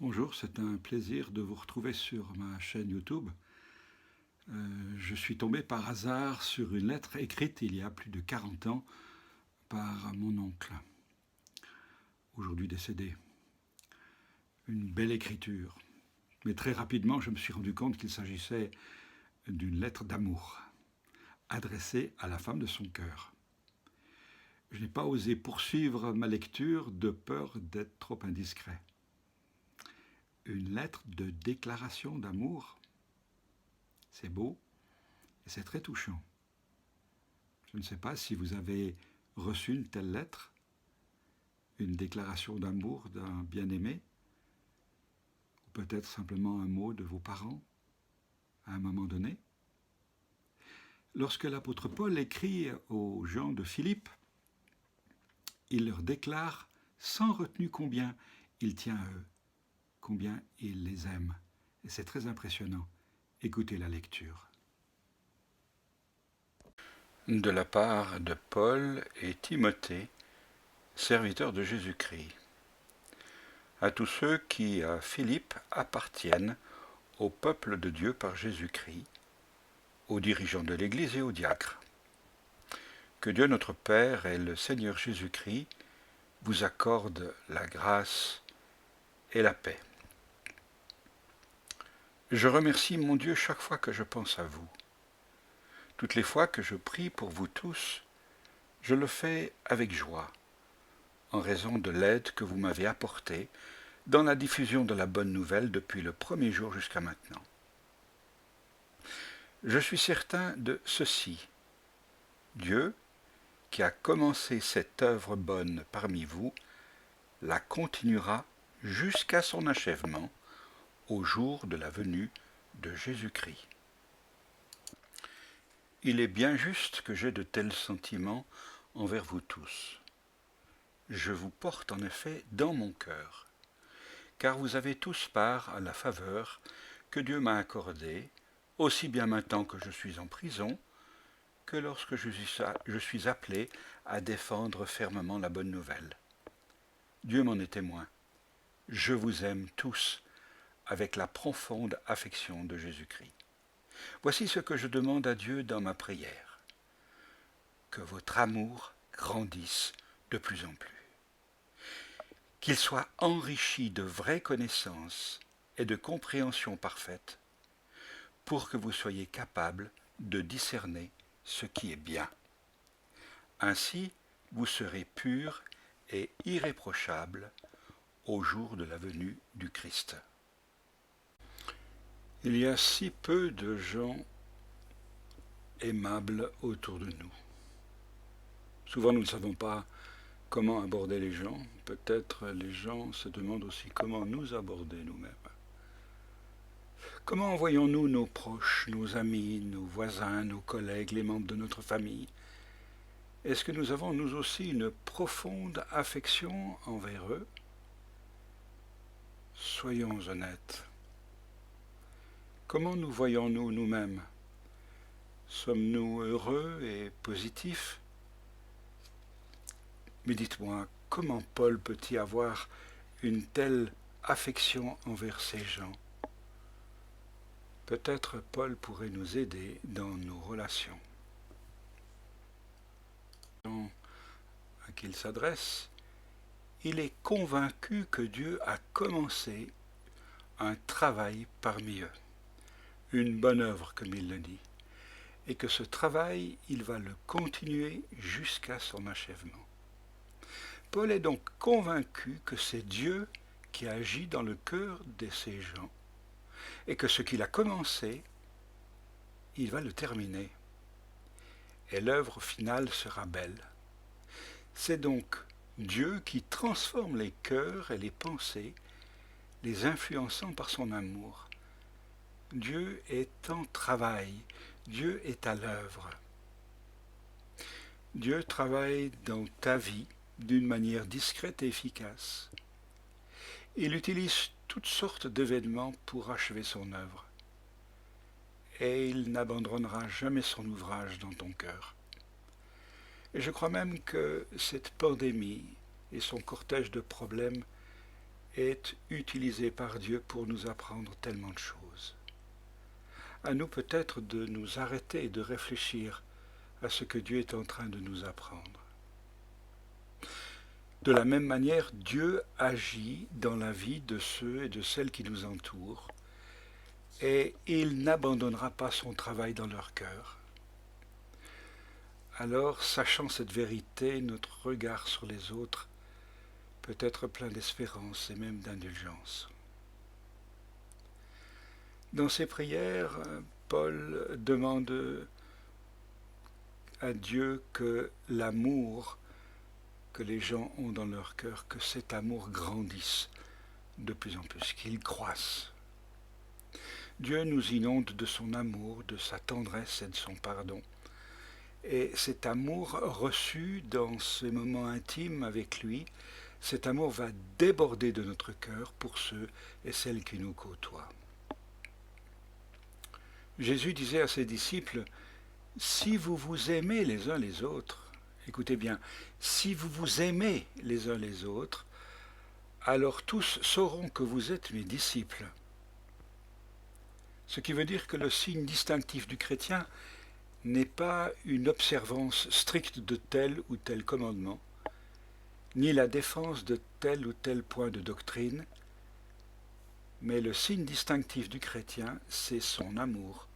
Bonjour, c'est un plaisir de vous retrouver sur ma chaîne YouTube. Je suis tombé par hasard sur une lettre écrite il y a plus de 40 ans par mon oncle, aujourd'hui décédé. Une belle écriture, mais très rapidement je me suis rendu compte qu'il s'agissait d'une lettre d'amour, adressée à la femme de son cœur. Je n'ai pas osé poursuivre ma lecture de peur d'être trop indiscret. Une lettre de déclaration d'amour, c'est beau et c'est très touchant. Je ne sais pas si vous avez reçu une telle lettre, une déclaration d'amour d'un bien-aimé, ou peut-être simplement un mot de vos parents à un moment donné. Lorsque l'apôtre Paul écrit aux gens de Philippe, il leur déclare sans retenue combien il tient à eux, combien il les aime. Et c'est très impressionnant. Écoutez la lecture. De la part de Paul et Timothée, serviteurs de Jésus-Christ, à tous ceux qui, à Philippe, appartiennent au peuple de Dieu par Jésus-Christ, aux dirigeants de l'Église et aux diacres. Que Dieu notre Père et le Seigneur Jésus-Christ vous accordent la grâce et la paix. Je remercie mon Dieu chaque fois que je pense à vous. Toutes les fois que je prie pour vous tous, je le fais avec joie, en raison de l'aide que vous m'avez apportée dans la diffusion de la bonne nouvelle depuis le premier jour jusqu'à maintenant. Je suis certain de ceci. Dieu, qui a commencé cette œuvre bonne parmi vous, la continuera jusqu'à son achèvement au jour de la venue de Jésus-Christ. Il est bien juste que j'aie de tels sentiments envers vous tous. Je vous porte en effet dans mon cœur, car vous avez tous part à la faveur que Dieu m'a accordée, aussi bien maintenant que je suis en prison, que lorsque je suis appelé à défendre fermement la bonne nouvelle. Dieu m'en est témoin. Je vous aime tous avec la profonde affection de Jésus-Christ. Voici ce que je demande à Dieu dans ma prière. Que votre amour grandisse de plus en plus. Qu'il soit enrichi de vraies connaissances et de compréhension parfaite, pour que vous soyez capables de discerner ce qui est bien. Ainsi, vous serez purs et irréprochables au jour de la venue du Christ. Il y a si peu de gens aimables autour de nous. Souvent, nous ne savons pas comment aborder les gens. Peut-être les gens se demandent aussi comment nous aborder nous-mêmes. Comment voyons-nous nos proches, nos amis, nos voisins, nos collègues, les membres de notre famille? Est-ce que nous avons nous aussi une profonde affection envers eux? Soyons honnêtes. Comment nous voyons-nous nous-mêmes? Sommes-nous heureux et positifs? Mais dites-moi, comment Paul peut-il avoir une telle affection envers ces gens? Peut-être Paul pourrait nous aider dans nos relations. À qui il s'adresse, il est convaincu que Dieu a commencé un travail parmi eux, une bonne œuvre comme il le dit, et que ce travail, il va le continuer jusqu'à son achèvement. Paul est donc convaincu que c'est Dieu qui agit dans le cœur de ces gens, et que ce qu'il a commencé, il va le terminer. Et l'œuvre finale sera belle. C'est donc Dieu qui transforme les cœurs et les pensées, les influençant par son amour. Dieu est en travail, Dieu est à l'œuvre. Dieu travaille dans ta vie d'une manière discrète et efficace. Il utilise toutes sortes d'événements pour achever son œuvre. Et il n'abandonnera jamais son ouvrage dans ton cœur. Et je crois même que cette pandémie et son cortège de problèmes est utilisé par Dieu pour nous apprendre tellement de choses. À nous peut-être de nous arrêter et de réfléchir à ce que Dieu est en train de nous apprendre. De la même manière, Dieu agit dans la vie de ceux et de celles qui nous entourent, et il n'abandonnera pas son travail dans leur cœur. Alors, sachant cette vérité, notre regard sur les autres peut être plein d'espérance et même d'indulgence. Dans ses prières, Paul demande à Dieu que l'amour que les gens ont dans leur cœur, que cet amour grandisse de plus en plus, qu'il croisse. Dieu nous inonde de son amour, de sa tendresse et de son pardon. Et cet amour reçu dans ces moments intimes avec lui, cet amour va déborder de notre cœur pour ceux et celles qui nous côtoient. Jésus disait à ses disciples, « Si vous vous aimez les uns les autres, écoutez bien, si vous vous aimez les uns les autres, alors tous sauront que vous êtes mes disciples. » Ce qui veut dire que le signe distinctif du chrétien n'est pas une observance stricte de tel ou tel commandement, ni la défense de tel ou tel point de doctrine, mais le signe distinctif du chrétien, c'est son amour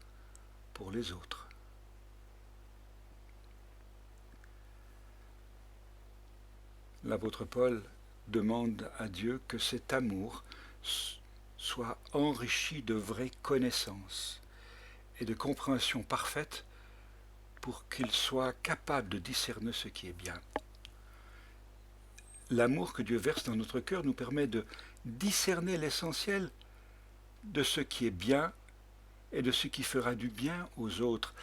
pour les autres. L'apôtre Paul demande à Dieu que cet amour soit enrichi de vraies connaissances et de compréhension parfaite pour qu'il soit capable de discerner ce qui est bien. L'amour que Dieu verse dans notre cœur nous permet de discerner l'essentiel de ce qui est bien et de ce qui fera du bien aux autres.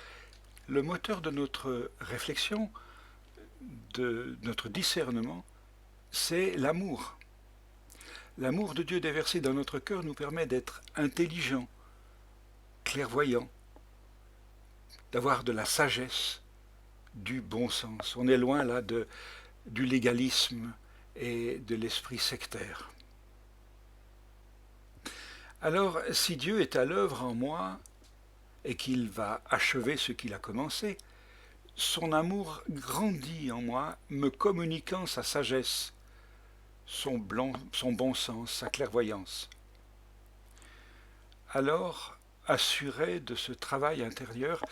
Le moteur de notre réflexion, de notre discernement, c'est l'amour. L'amour de Dieu déversé dans notre cœur nous permet d'être intelligents, clairvoyants, d'avoir de la sagesse, du bon sens. On est loin là du légalisme et de l'esprit sectaire. Alors, si Dieu est à l'œuvre en moi et qu'il va achever ce qu'il a commencé, son amour grandit en moi, me communiquant sa sagesse, son bon sens, sa clairvoyance. Alors, assuré de ce travail intérieur,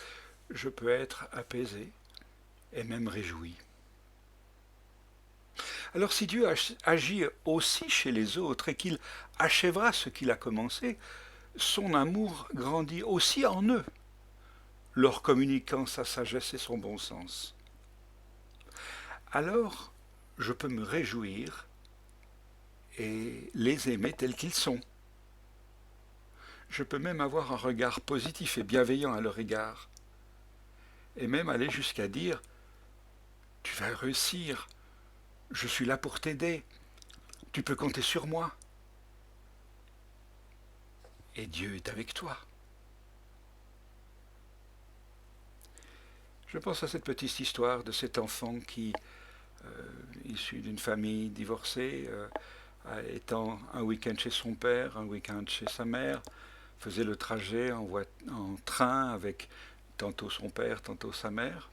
je peux être apaisé et même réjoui. Alors si Dieu agit aussi chez les autres et qu'il achèvera ce qu'il a commencé, son amour grandit aussi en eux, leur communiquant sa sagesse et son bon sens. Alors, je peux me réjouir et les aimer tels qu'ils sont. Je peux même avoir un regard positif et bienveillant à leur égard, et même aller jusqu'à dire « Tu vas réussir, je suis là pour t'aider, tu peux compter sur moi. » Et Dieu est avec toi. Je pense à cette petite histoire de cet enfant qui, issu d'une famille divorcée, étant un week-end chez son père, un week-end chez sa mère, faisait le trajet en train avec tantôt son père, tantôt sa mère.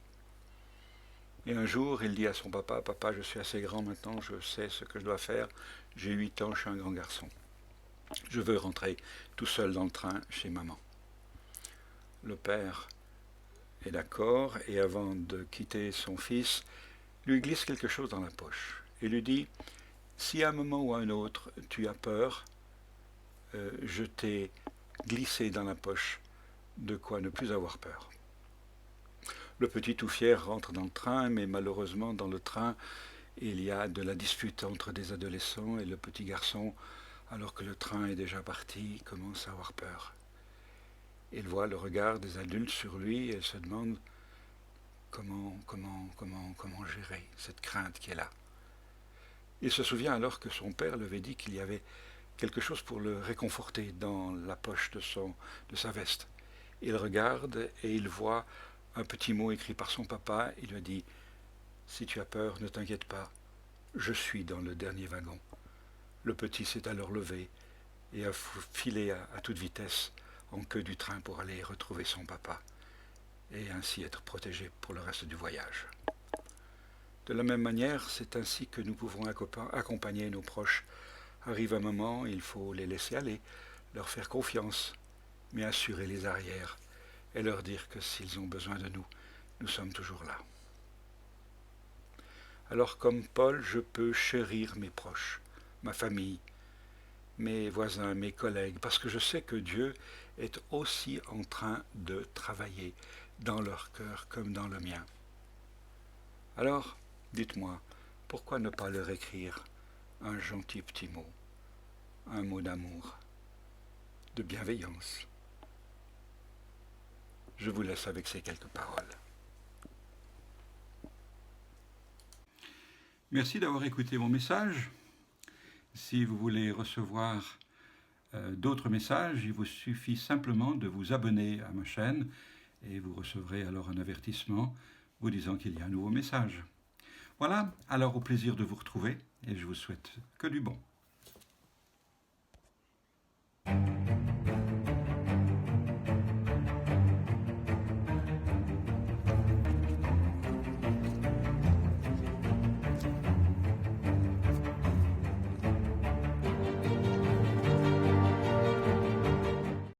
Et un jour, il dit à son papa, « Papa, je suis assez grand maintenant, je sais ce que je dois faire, j'ai 8 ans, je suis un grand garçon. Je veux rentrer tout seul dans le train chez maman. » Le père est d'accord, et avant de quitter son fils, lui glisse quelque chose dans la poche et lui dit, « Si à un moment ou à un autre tu as peur, je t'ai glissé dans la poche de quoi ne plus avoir peur. » Le petit tout fier rentre dans le train, mais malheureusement dans le train, il y a de la dispute entre des adolescents et le petit garçon, alors que le train est déjà parti, commence à avoir peur. Il voit le regard des adultes sur lui et se demande comment gérer cette crainte qui est là. Il se souvient alors que son père lui avait dit qu'il y avait quelque chose pour le réconforter dans la poche de sa veste. Il regarde et il voit un petit mot écrit par son papa. Il lui dit « Si tu as peur, ne t'inquiète pas, je suis dans le dernier wagon. Le petit s'est alors levé et a filé à toute vitesse en queue du train pour aller retrouver son papa et ainsi être protégé pour le reste du voyage. De la même manière, c'est ainsi que nous pouvons accompagner nos proches. Arrive un moment, il faut les laisser aller, leur faire confiance, mais assurer les arrières et leur dire que s'ils ont besoin de nous, nous sommes toujours là. Alors comme Paul, je peux chérir mes proches, ma famille, mes voisins, mes collègues, parce que je sais que Dieu est aussi en train de travailler dans leur cœur comme dans le mien. Alors, dites-moi, pourquoi ne pas leur écrire un gentil petit mot, un mot d'amour, de bienveillance? Je vous laisse avec ces quelques paroles. Merci d'avoir écouté mon message. Si vous voulez recevoir d'autres messages, il vous suffit simplement de vous abonner à ma chaîne et vous recevrez alors un avertissement vous disant qu'il y a un nouveau message. Voilà, alors au plaisir de vous retrouver et je vous souhaite que du bon.